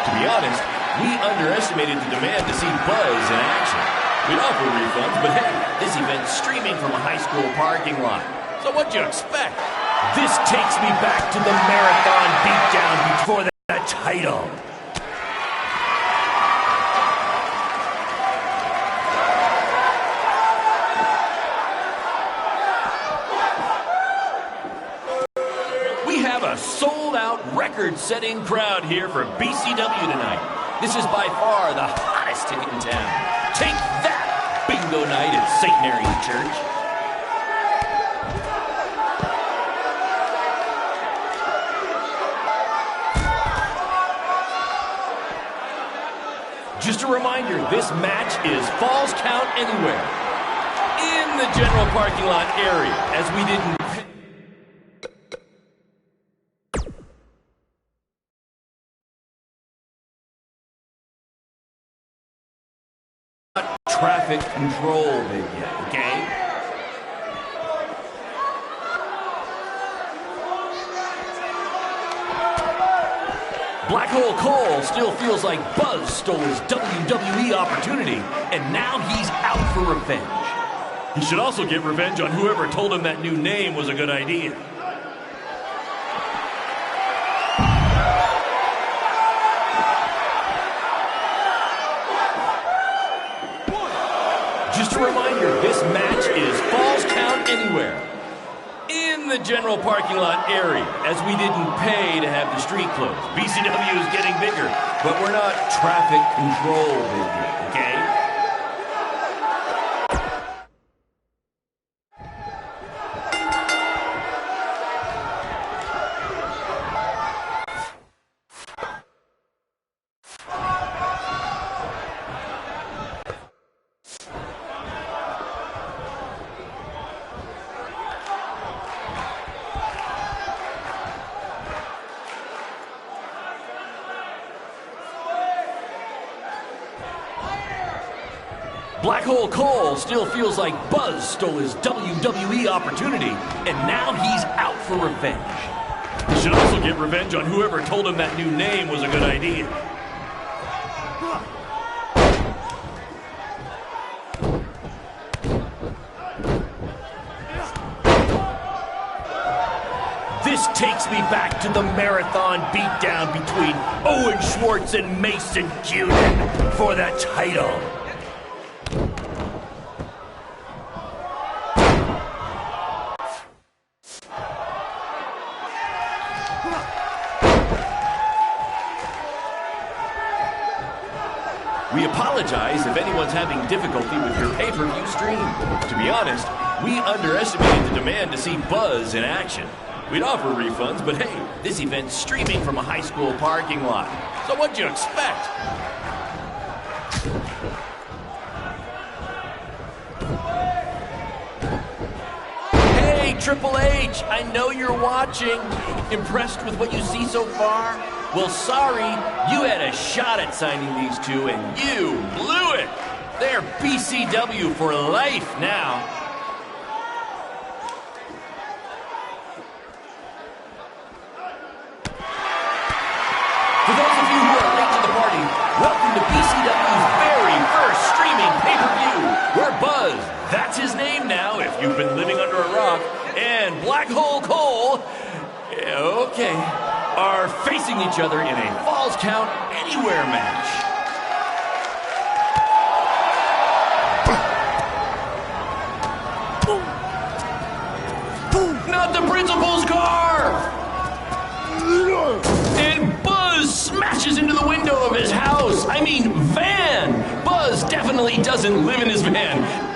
To be honest, we underestimated the demand to see Buzz in action. We'd offer refunds, but hey, this event's streaming from a high school parking lot. So what'd you expect? This takes me back to the marathon beatdown before the title. We have a sold-out, record-setting crowd here for BCW tonight. This is by far the hottest ticket in town. Take that, bingo night at St. Mary's Church. Just a reminder, this match is Falls Count Anywhere in the general parking lot area, as we didn't... Traffic control, baby, okay? Black Hole Cole still feels like Buzz stole his WWE opportunity, and now he's out for revenge. He should also get revenge on whoever told him that new name was a good idea. Just a reminder, this match is Falls Count Anywhere in the general parking lot area, as we didn't pay to have the street closed. BCW is getting bigger, but we're not traffic control bigger, okay? Black Hole Cole still feels like Buzz stole his WWE opportunity, and now he's out for revenge. He should also get revenge on whoever told him that new name was a good idea. This takes me back to the marathon beatdown between Owen Schwartz and Mason Cunin for the title. We apologize if anyone's having difficulty with your pay-per-view stream. To be honest, we underestimated the demand to see Buzz in action. We'd offer refunds, but hey, this event's streaming from a high school parking lot. So what'd you expect? Hey, Triple H, I know you're watching. Impressed with what you see so far? Well, sorry, you had a shot at signing these two, and you blew it. They're BCW for life now. For those of you who are late to the party, welcome to BCW's very first streaming pay-per-view, where Buzz, that's his name now if you've been living under a rock, and Black Hole Cole, okay, are facing each other in a Falls Count Anywhere match. Not the principal's car! And Buzz smashes into the window of his house. I mean, van! Buzz definitely doesn't live in his van.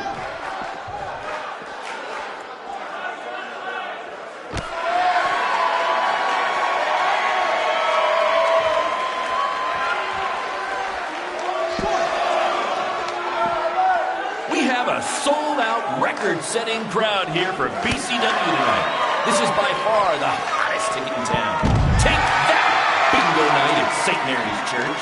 Sold-out, record-setting crowd here for BCW tonight. This is by far the hottest ticket in town. Take that, bingo night at St. Mary's Church.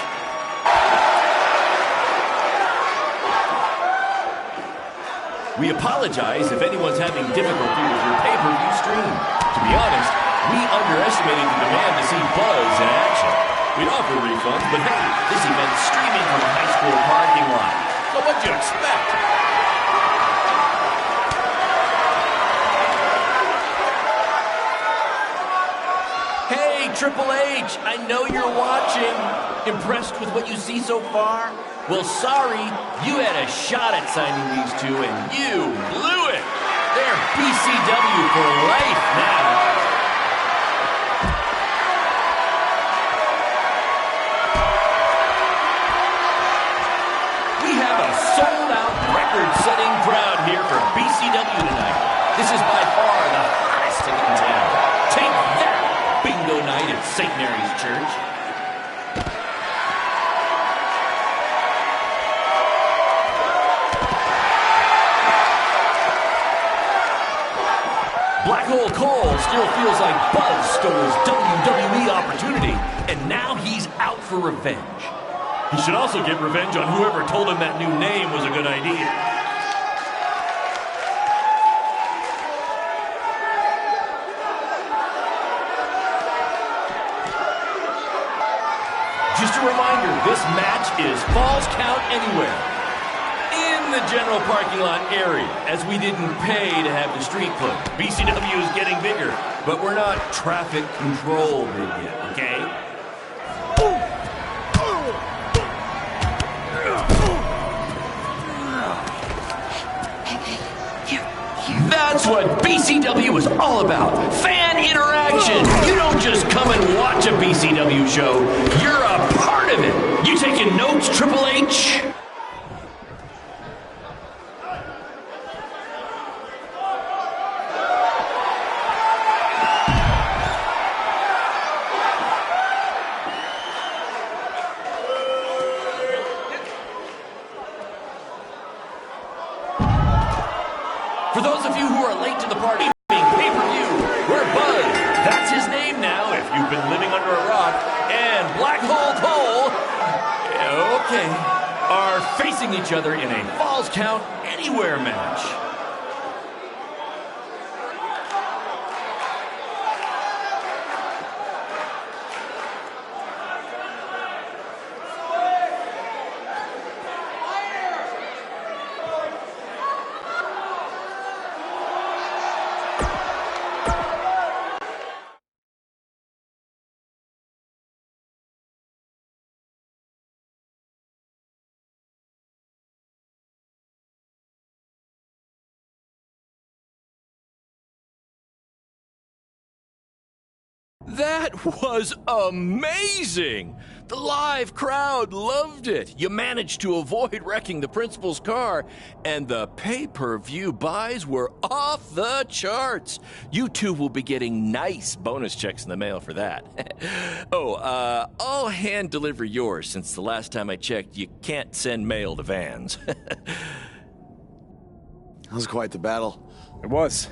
We apologize if anyone's having difficulty with your pay-per-view stream. To be honest, We underestimated the demand to see Buzz in action. We'd offer refunds, but hey, this event's streaming from a high school parking lot. So what'd you expect? Hey, Triple H, I know you're watching. Impressed with what you see so far? Well, sorry, you had a shot at signing these two, and you blew it. They're BCW for life now. We have a sold-out, record-setting crowd here for BCW tonight. This is by far the hottest ticket in town. Take that, bingo night at St. Mary's Church. Black Hole Cole still feels like Buzz stole his WWE opportunity, and now he's out for revenge. He should also get revenge on whoever told him that new name was a good idea. Just a reminder, this match is Falls Count Anywhere. In the general parking lot area, as we didn't pay to have the street closed. BCW is getting bigger, but we're not traffic control big yet, okay? That's what BCW is all about. Fan interaction. You don't just come and watch a BCW show. You're a part of it. You taking notes, Triple H? For those of you who are late to the party, pay-per-view, we're Buzz. That's his name now, if you've been living under a rock. And Black Hole Cole, okay, are facing each other in a Falls Count Anywhere match. That was amazing! The live crowd loved it. You managed to avoid wrecking the principal's car, and the pay-per-view buys were off the charts. You two will be getting nice bonus checks in the mail for that. I'll hand deliver yours, since the last time I checked, you can't send mail to vans. That was quite the battle. It was.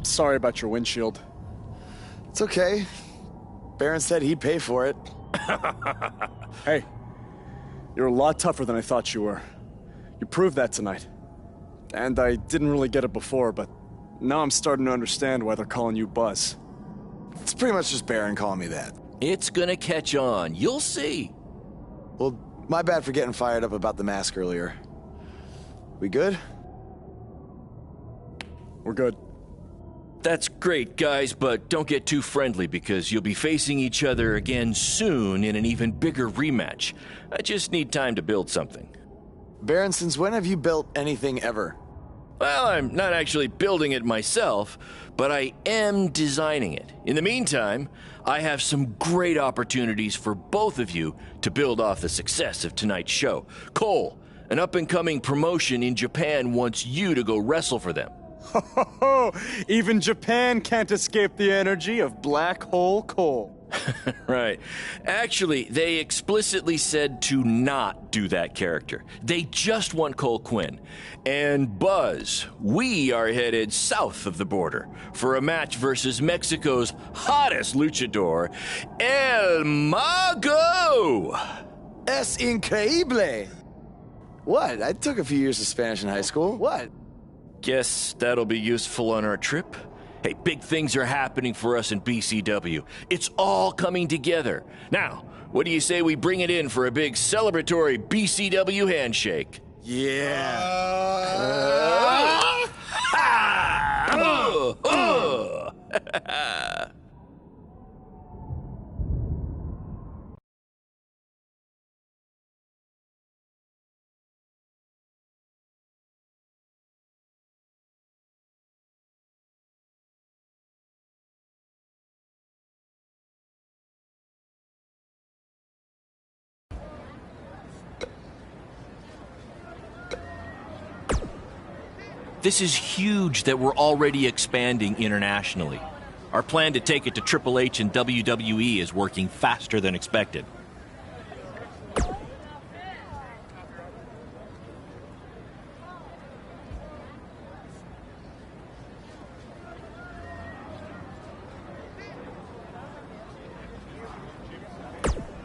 Sorry about your windshield. It's okay. Baron said he'd pay for it. Hey, you're a lot tougher than I thought you were. You proved that tonight. And I didn't really get it before, but now I'm starting to understand why they're calling you Buzz. It's pretty much just Baron calling me that. It's gonna catch on. You'll see. Well, my bad for getting fired up about the mask earlier. We good? We're good. That's great, guys, but don't get too friendly because you'll be facing each other again soon in an even bigger rematch. I just need time to build something. Baron, since when have you built anything ever? Well, I'm not actually building it myself, but I am designing it. In the meantime, I have some great opportunities for both of you to build off the success of tonight's show. Cole, an up-and-coming promotion in Japan wants you to go wrestle for them. Even Japan can't escape the energy of Black Hole Cole. Right. Actually, they explicitly said to not do that character. They just want Cole Quinn. And Buzz, we are headed south of the border for a match versus Mexico's hottest luchador, El Mago! Es increíble! What? I took a few years of Spanish in high school. What? Guess that'll be useful on our trip. Hey, big things are happening for us in BCW. It's all coming together. Now, what do you say we bring it in for a big celebratory BCW handshake? Yeah. This is huge that we're already expanding internationally. Our plan to take it to Triple H and WWE is working faster than expected.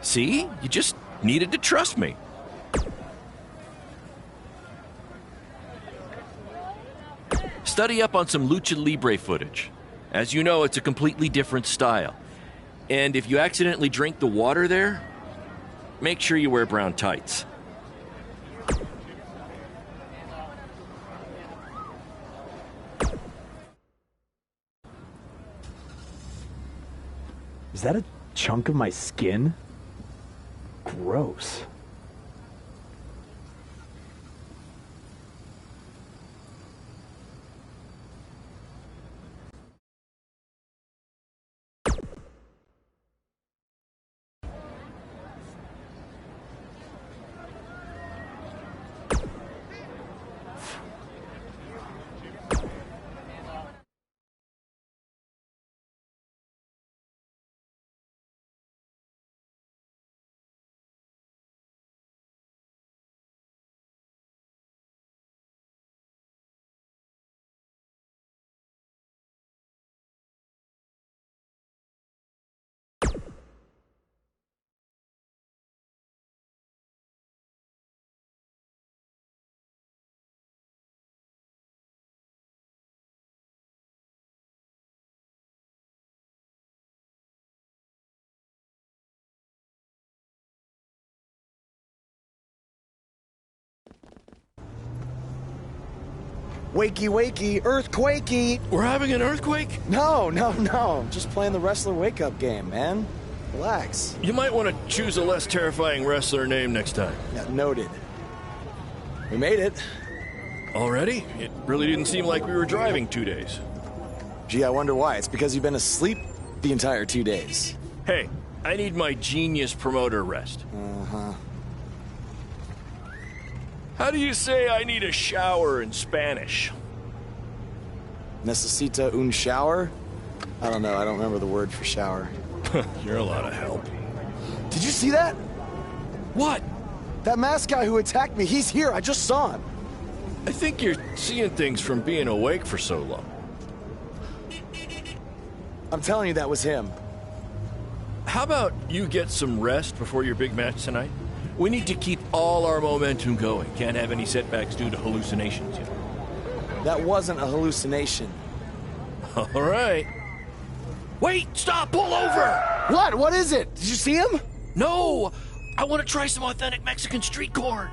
See? You just needed to trust me. Study up on some Lucha Libre footage. As you know, it's a completely different style. And if you accidentally drink the water there, make sure you wear brown tights. Is that a chunk of my skin? Gross. Wakey, wakey, earthquakey. We're having an earthquake? No. I'm just playing the wrestler wake-up game, man. Relax. You might want to choose a less terrifying wrestler name next time. Yeah, noted. We made it. Already? It really didn't seem like we were driving 2 days. Gee, I wonder why. It's because you've been asleep the entire 2 days. Hey, I need my genius promoter rest. Uh-huh. How do you say I need a shower in Spanish? Necesita un shower? I don't know. I don't remember the word for shower. You're a lot of help. Did you see that? What? That masked guy who attacked me, he's here. I just saw him. I think you're seeing things from being awake for so long. I'm telling you, that was him. How about you get some rest before your big match tonight? We need to keep all our momentum going. Can't have any setbacks due to hallucinations, you know. That wasn't a hallucination. All right. Wait, stop, pull over! What? What is it? Did you see him? No, I want to try some authentic Mexican street corn.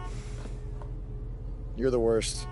You're the worst.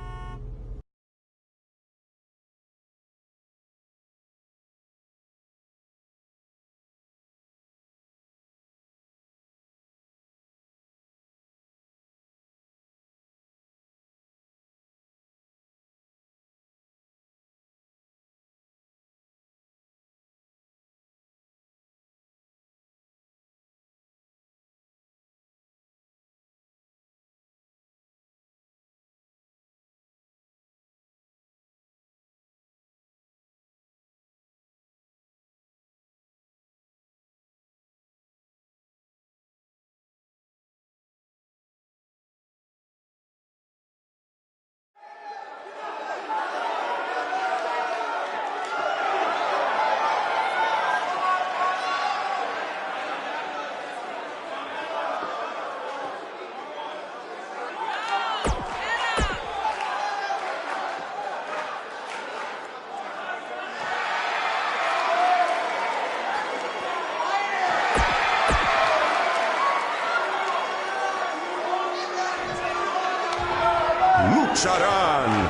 lucharán.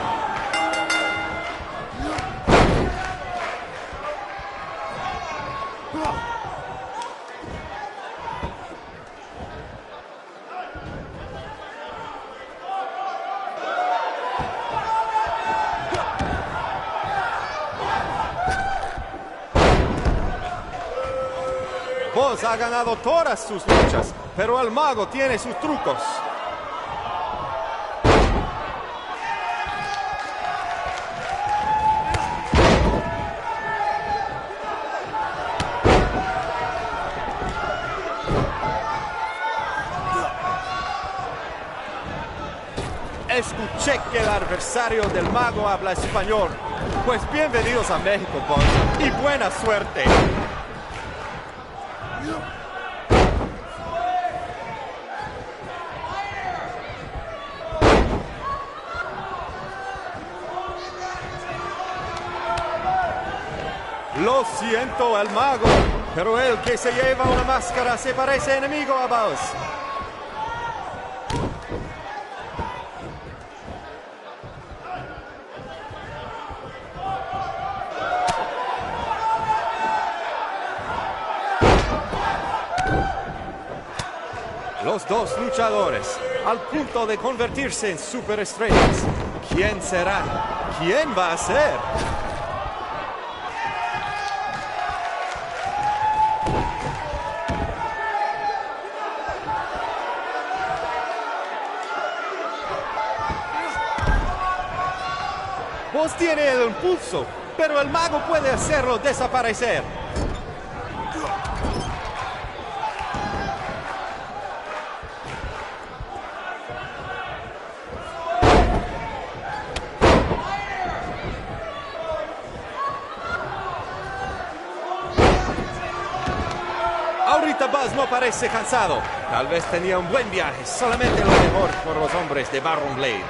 Boz ha ganado todas sus luchas, pero el mago tiene sus trucos. Escuché que el adversario del mago habla español. Pues bienvenidos a México, Boz, y buena suerte. Lo siento, el mago, pero el que se lleva una máscara se parece enemigo a Boz. Los dos luchadores, al punto de convertirse en superestrellas. ¿Quién será? ¿Quién va a ser? Boz tiene el impulso, pero el mago puede hacerlo desaparecer. Ahorita Boz no parece cansado. Tal vez tenía un buen viaje. Solamente lo mejor por los hombres de Baron Blade.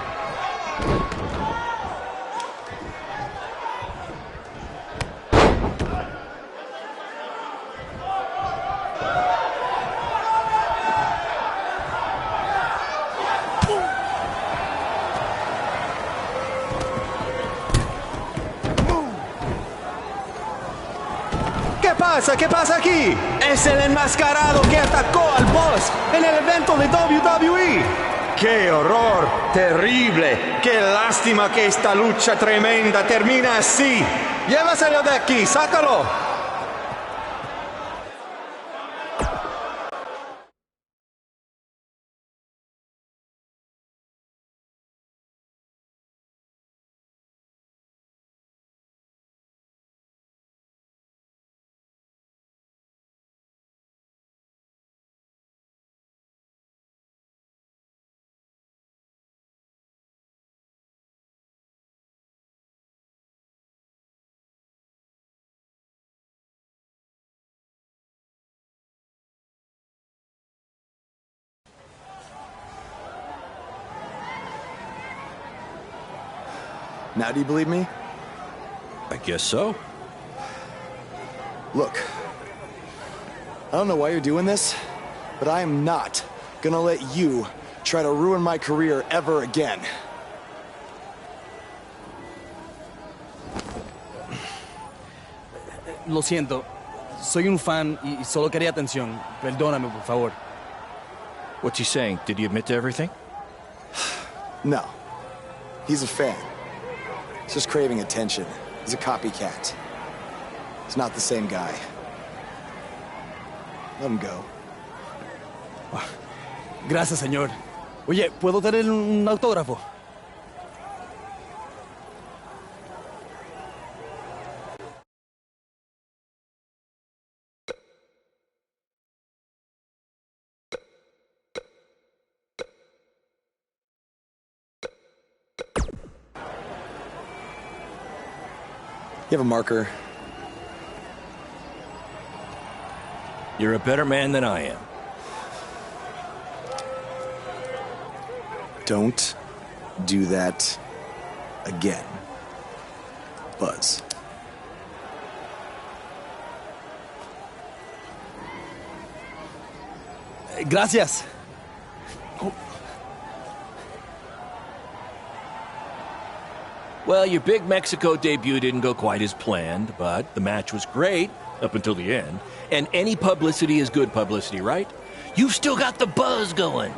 ¿Qué pasa aquí? Es el enmascarado que atacó al Boz en el evento de WWE. ¡Qué horror! ¡Terrible! ¡Qué lástima que esta lucha tremenda termina así! ¡Llévaselo de aquí! ¡Sácalo! Now do you believe me? I guess so. Look, I don't know why you're doing this, but I am not gonna let you try to ruin my career ever again. Lo siento, soy un fan y solo quería atención. Perdóname, por favor. What's he saying? Did he admit to everything? No. He's a fan. He's just craving attention. He's a copycat. He's not the same guy. Let him go. Gracias, señor. Oye, ¿puedo tener un autógrafo? You have a marker? You're a better man than I am. Don't do that again, Buzz. Gracias. Well, your big Mexico debut didn't go quite as planned, but the match was great up until the end. And any publicity is good publicity, right? You've still got the buzz going.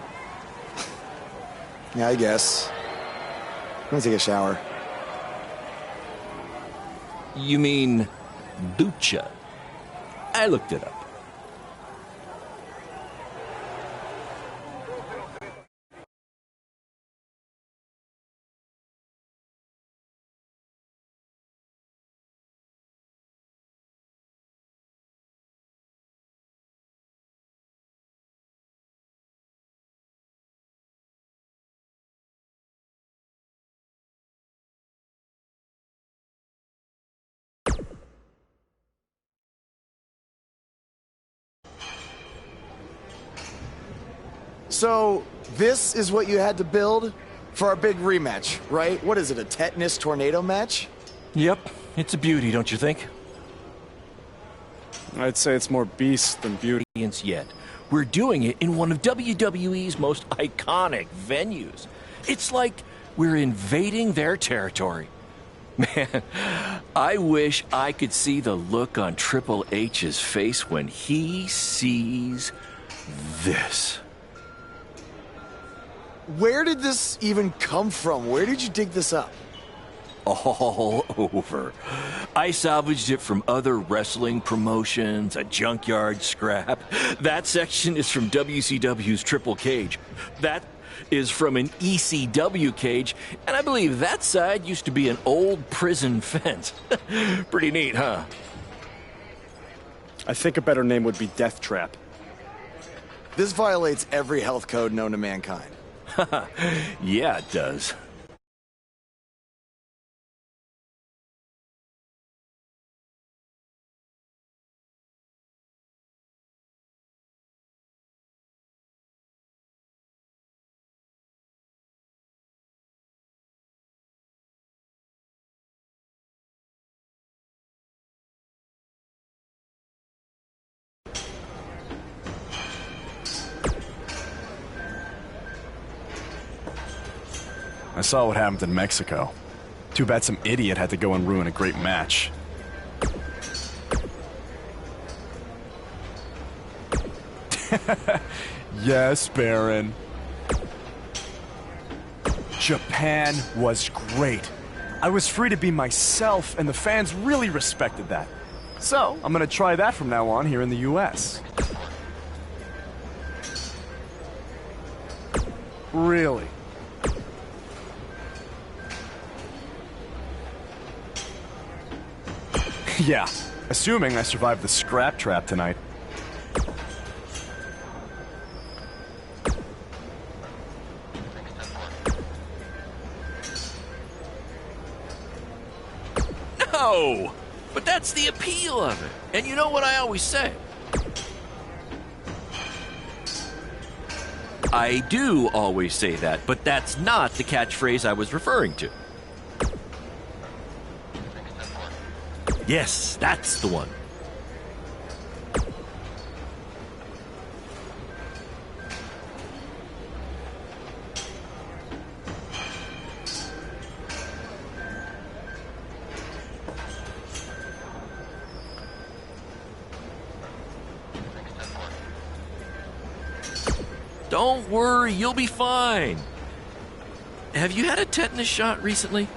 Yeah, I guess. I'm gonna take a shower. You mean ducha? I looked it up. So, this is what you had to build for our big rematch, right? What is it, a tetanus tornado match? Yep, it's a beauty, don't you think? I'd say it's more beast than beauty. Yet, we're doing it in one of WWE's most iconic venues. It's like we're invading their territory. Man, I wish I could see the look on Triple H's face when he sees this. Where did this even come from? Where did you dig this up? All over. I salvaged it from other wrestling promotions, a junkyard scrap. That section is from WCW's Triple Cage. That is from an ECW cage, and I believe that side used to be an old prison fence. Pretty neat, huh? I think a better name would be Death Trap. This violates every health code known to mankind. Yeah, it does. I saw what happened in Mexico. Too bad some idiot had to go and ruin a great match. Yes, Baron. Japan was great. I was free to be myself, and the fans really respected that. So, I'm gonna try that from now on here in the US. Really? Yeah, assuming I survive the scrap trap tonight. No! But that's the appeal of it. And you know what I always say? I do always say that, but that's not the catchphrase I was referring to. Yes, that's the one. Don't worry, you'll be fine. Have you had a tetanus shot recently?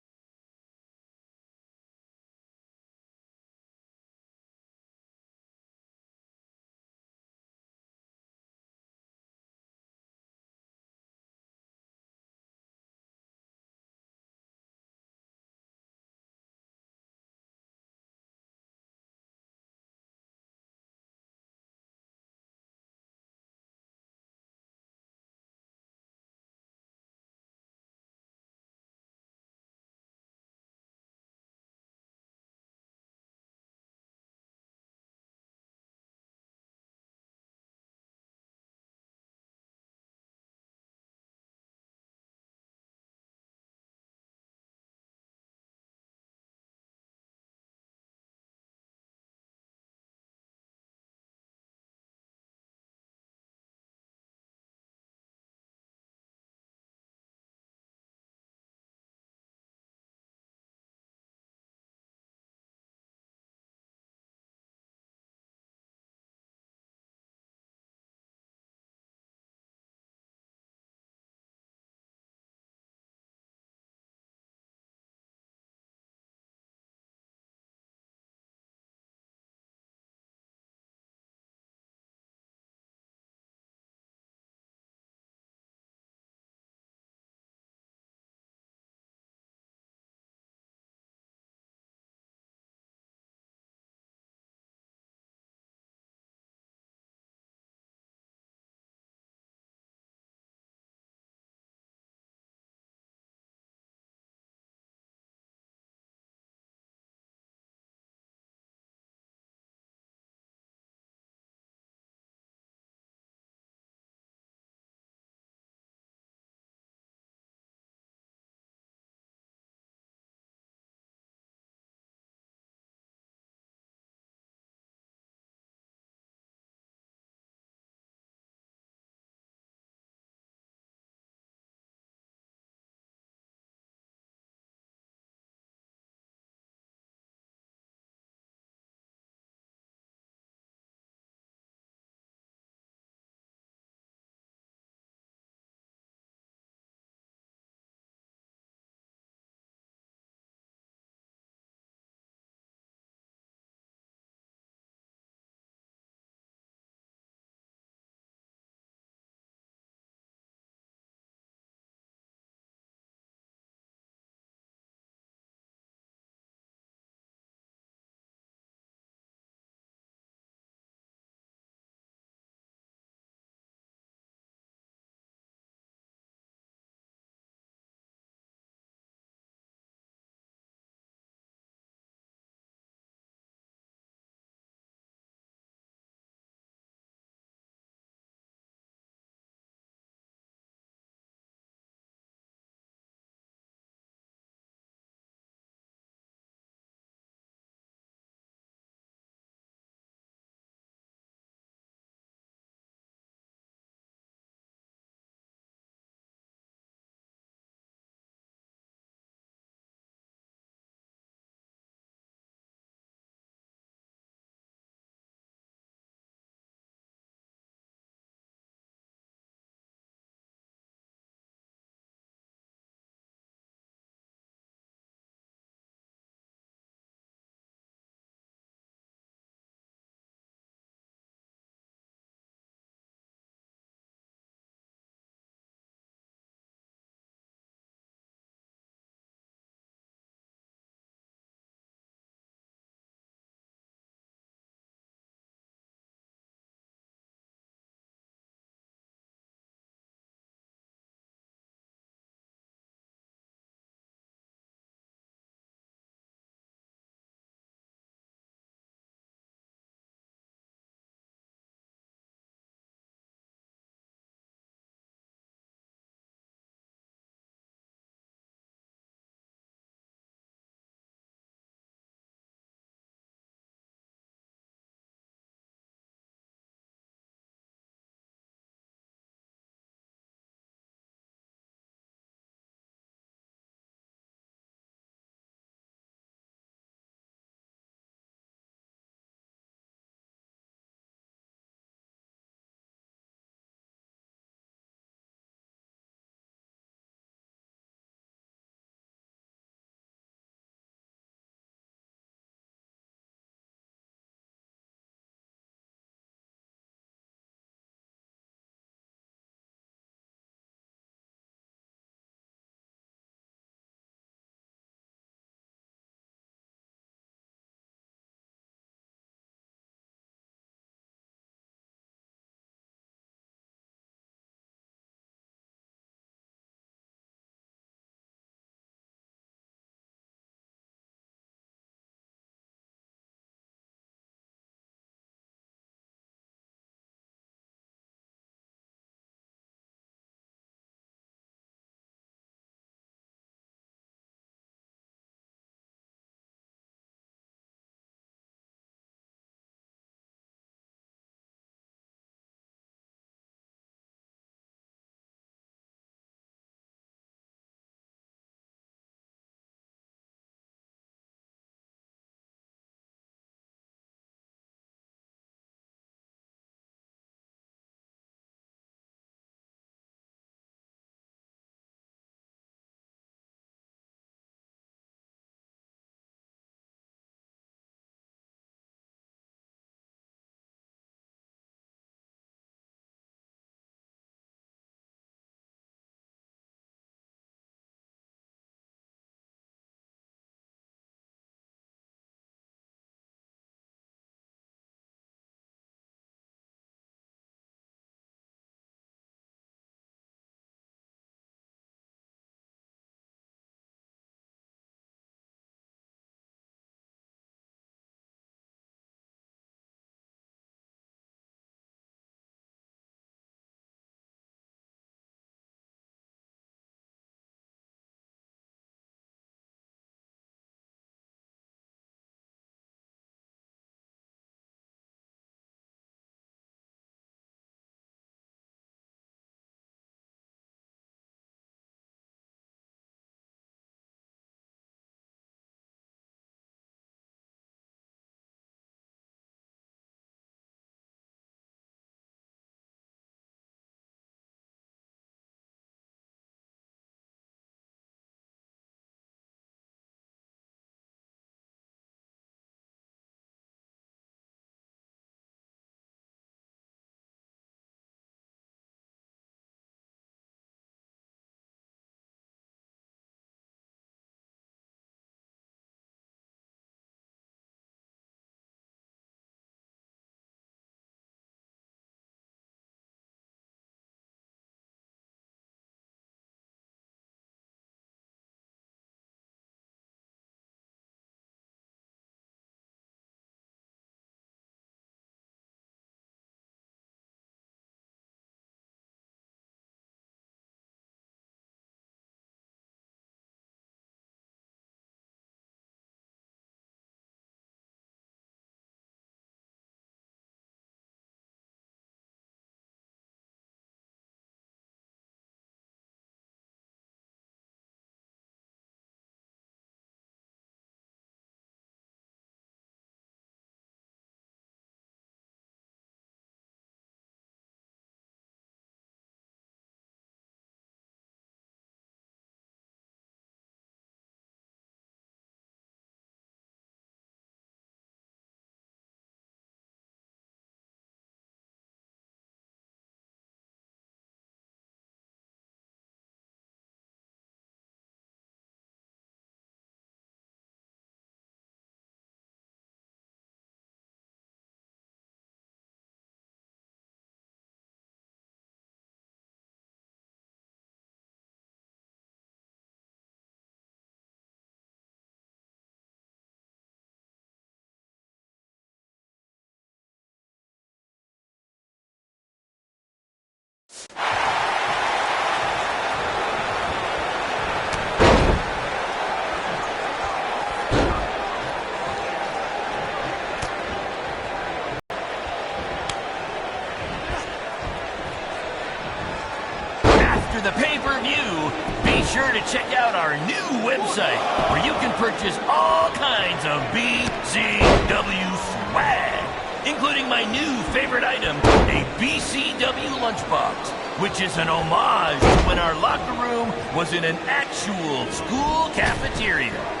pay-per-view, be sure to check out our new website where you can purchase all kinds of BCW swag, including my new favorite item, a BCW lunchbox, which is an homage to when our locker room was in an actual school cafeteria.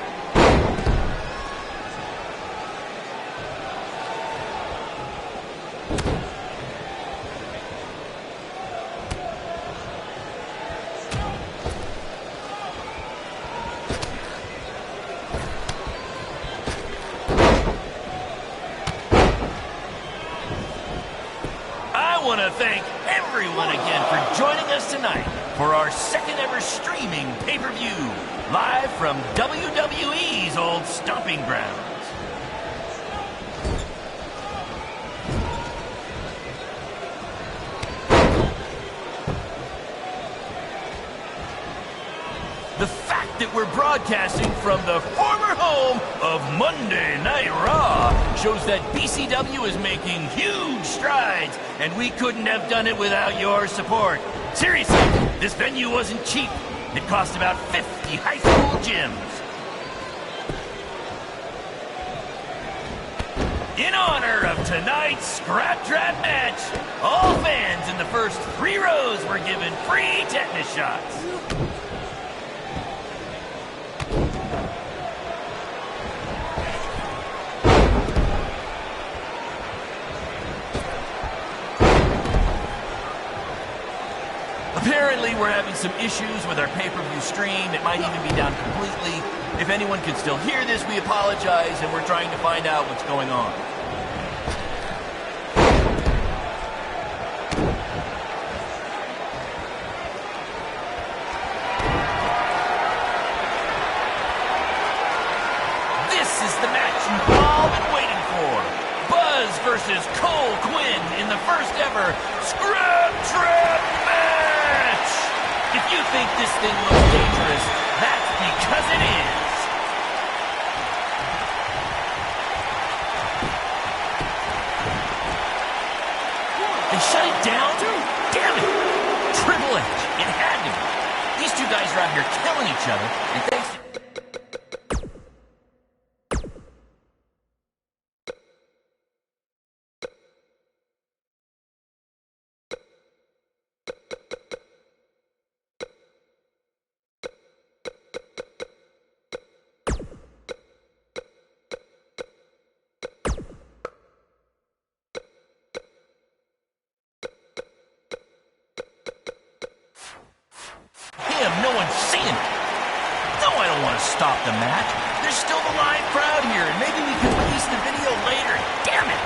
I want to thank everyone again for joining us tonight for our second ever streaming pay-per-view, live from WWE's old stomping grounds. The fact that we're broadcasting from the former home of Monday Night Raw shows that BCW is making huge strides, and we couldn't have done it without your support. Seriously, this venue wasn't cheap. It cost about 50 high school gyms. In honor of tonight's Scrap Trap match, all fans in the first 3 rows were given free tetanus shots. Apparently, we're having some issues with our pay-per-view stream. It might even be down completely. If anyone can still hear this, we apologize, and we're trying to find out what's going on. This is the match you've all been waiting for. Buzz versus Cole Quinn in the first ever Scrap Trap match. If you think this thing looks dangerous, that's because it is. They shut it down? Damn it! Triple H. It had to be. These two guys are out here killing each other, and thanks to... No one's seeing it. No, I don't want to stop the match. There's still the live crowd here, and maybe we can release the video later. Damn it!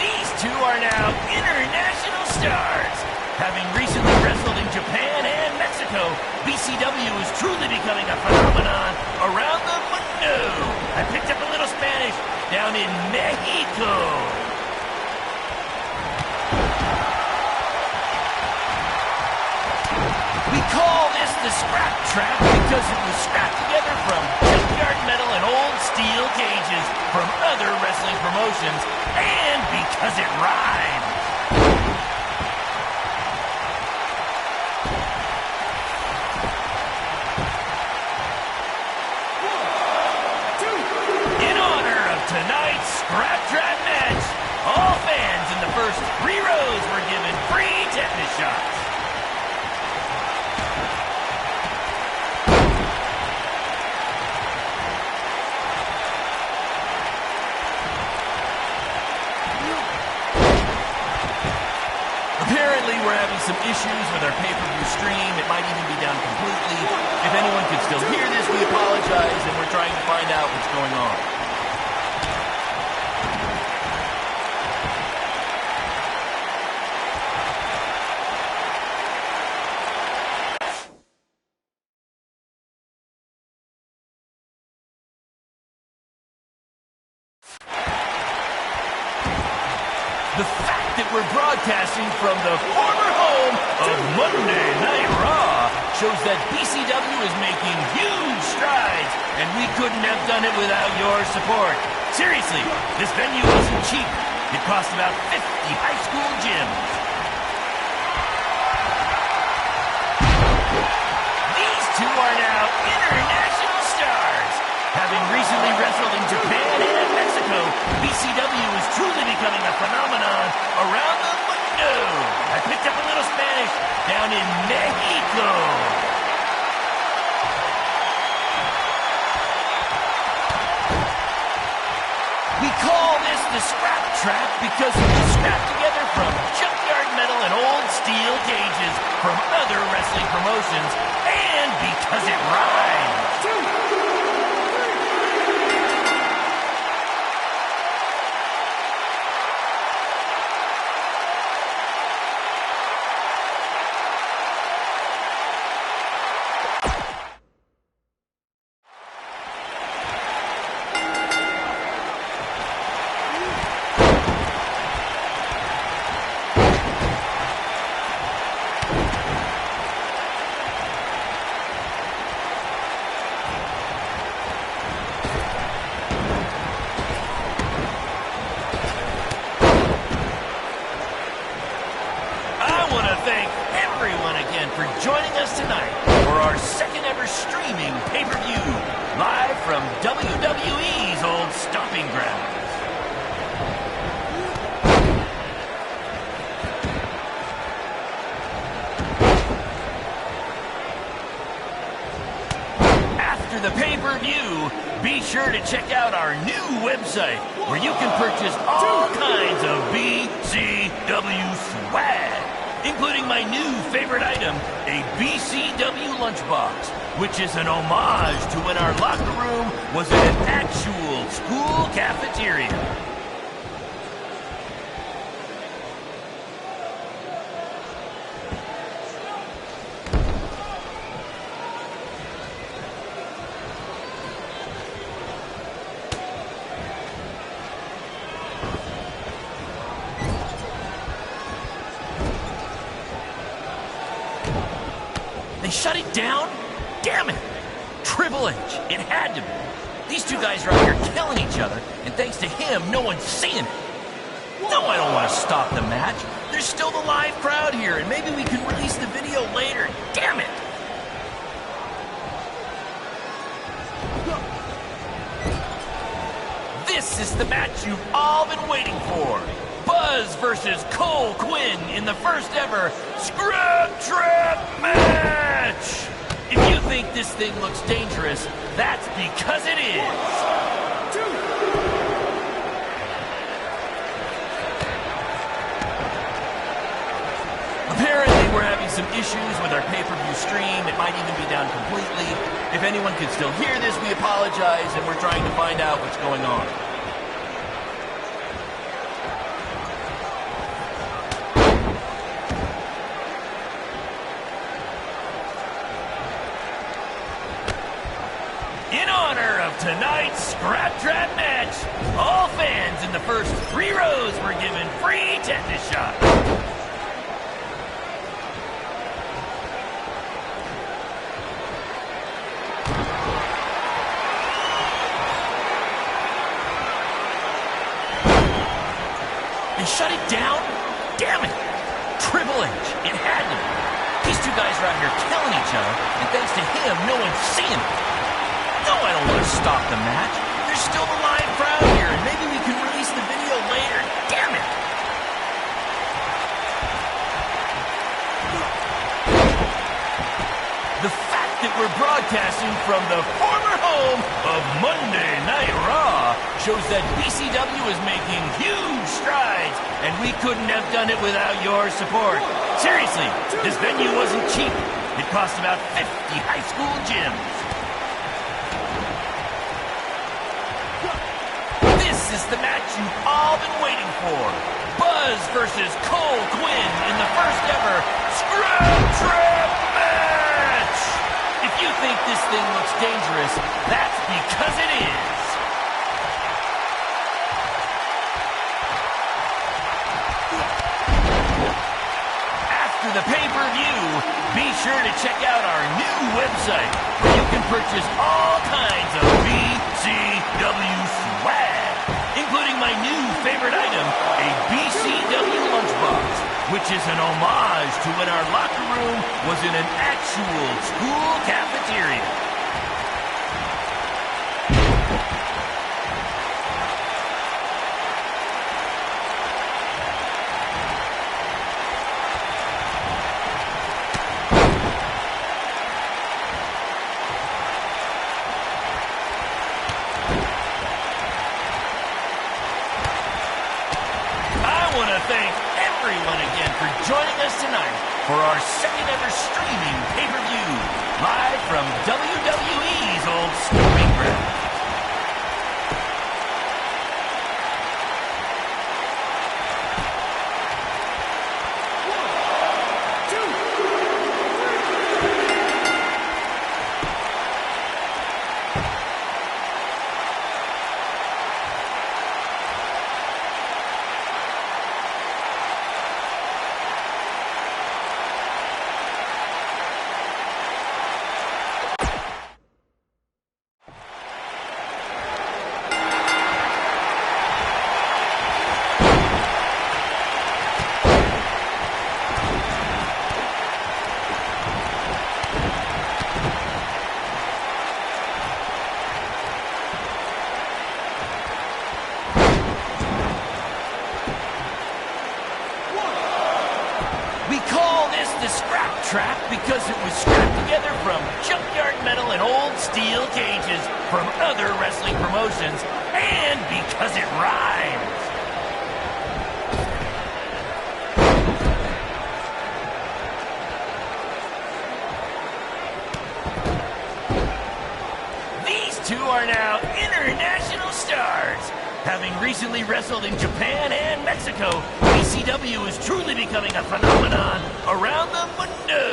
These two are now international stars. Having recently wrestled in Japan and Mexico, BCW is truly becoming a phenomenon around the mundo. I picked up a little Spanish down in Mexico. We call this the Scrap Trap because it was scrapped together from junkyard metal and old steel cages from other wrestling promotions, and because it rhymes. In honor of tonight's Scrap Trap match, all fans in the first 3 rows were given free tetanus shots. Apparently, we're having some issues with our pay-per-view stream. It might even be down completely. If anyone can still hear this, we apologize, and we're trying to find out what's going on. The fact that we're broadcasting from the former home of Monday Night Raw shows that BCW is making huge strides, and we couldn't have done it without your support. Seriously, this venue wasn't cheap. It cost about 50 high school gyms. These two are now international stars. Having recently wrestled in Japan and Mexico, BCW is truly becoming a phenomenon around the mundo. I picked up a little Spanish down in Mexico. We call this the scrap trap because we scrap together from junkyard metal and old steel cages from other wrestling promotions, and because it rhymes. Thank everyone again for joining us tonight for our second ever streaming pay-per-view, live from WWE's old stomping grounds. After the pay-per-view, be sure to check out our new website where you can purchase all kinds of BCW swag, including my new favorite item, a BCW lunchbox, which is an homage to when our locker room was an actual school cafeteria. They shut it down? Damn it! Triple H, it had to be. These two guys are out here killing each other, and thanks to him, no one's seeing it. No, I don't want to stop the match. There's still the live crowd here, and maybe we can release the video later. Damn it! This is the match you've all been waiting for. Buzz versus Cole Quinn in the first ever Scrap Trap match! If you think this thing looks dangerous, that's because it is. 1, 2. Apparently, we're having some issues with our pay-per-view stream. It might even be down completely. If anyone can still hear this, we apologize, and we're trying to find out what's going on. In honor of tonight's Scrap Trap match, all fans in the first 3 rows were given free tetanus shots. They shut it down? Damn it! Triple H, it had to be. These two guys are out here killing each other, and thanks to him, no one's seeing it. No, I don't want to stop the match. There's still the live crowd here, and maybe we can release the video later. Damn it! The fact that we're broadcasting from the former home of Monday Night Raw shows that BCW is making huge strides, and we couldn't have done it without your support. Seriously, this venue wasn't cheap. It cost about 50 high school gyms. This is the match you've all been waiting for. Buzz versus Cole Quinn in the first ever Scrap Trap match! If you think this thing looks dangerous, that's because it is. After the pay-per-view, be sure to check out our new website where you can purchase all kinds of BCW swag, including my new favorite item, a BCW lunchbox, which is an homage to when our locker room was in an actual school cafeteria. I want to thank everyone again for joining us tonight for our second ever streaming pay-per-view, live from WWE's old stomping ground. We call this the scrap trap because it was scrapped together from junkyard metal and old steel cages from other wrestling promotions, and because it rhymes. These two are now international stars. Having recently wrestled in Japan and Mexico, BCW is truly becoming a phenomenon around the mundo.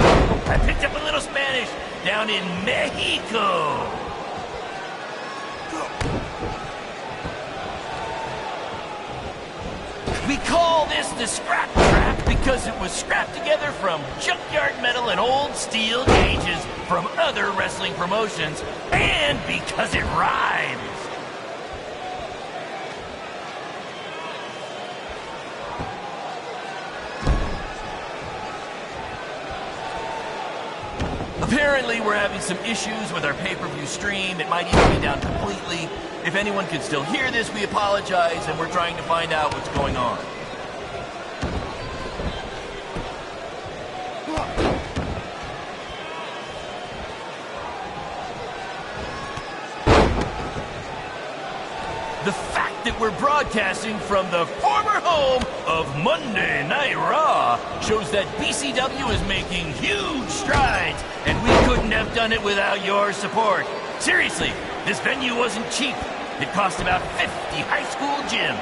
I picked up a little Spanish down in Mexico. We call this the scrap trap because it was scrapped together from junkyard metal and old steel cages from other wrestling promotions, and because it rhymes. Apparently, we're having some issues with our pay-per-view stream. It might even be down completely. If anyone can still hear this, we apologize, and we're trying to find out what's going on. The fact that we're broadcasting from the former home of Monday Night Raw shows that BCW is making huge strides, and we couldn't have done it without your support. Seriously, this venue wasn't cheap. It cost about 50 high school gyms.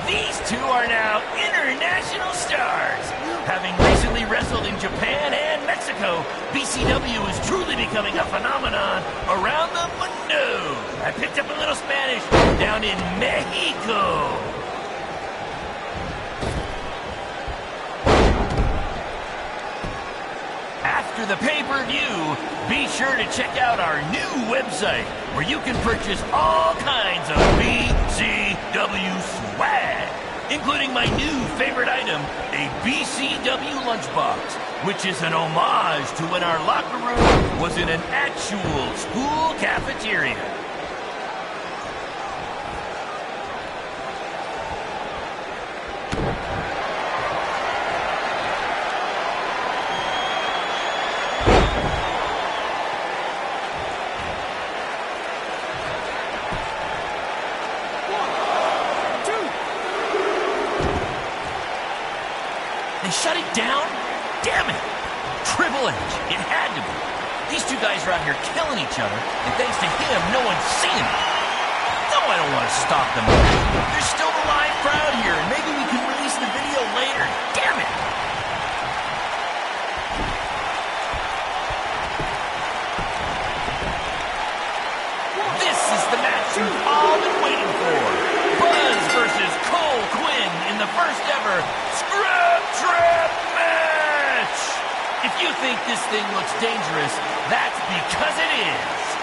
These two are now international stars. Having recently wrestled in Japan and Mexico, BCW is truly becoming a phenomenon around the mundo. I picked up a little Spanish down in Mexico. After the pay-per-view, be sure to check out our new website where you can purchase all kinds of BCW swag, including my new favorite item, a BCW lunchbox, which is an homage to when our locker room was in an actual school cafeteria. They shut it down? Damn it! Triple H. It had to be. These two guys are out here killing each other, and thanks to him, no one's seeing it. No, I don't want to stop them. There's still a live crowd here, and maybe we can release the video later. Damn it! This is the match you've all been waiting for. Buzz versus Cole Quinn in the first ever Scrap Trap match! If you think this thing looks dangerous, that's because it is.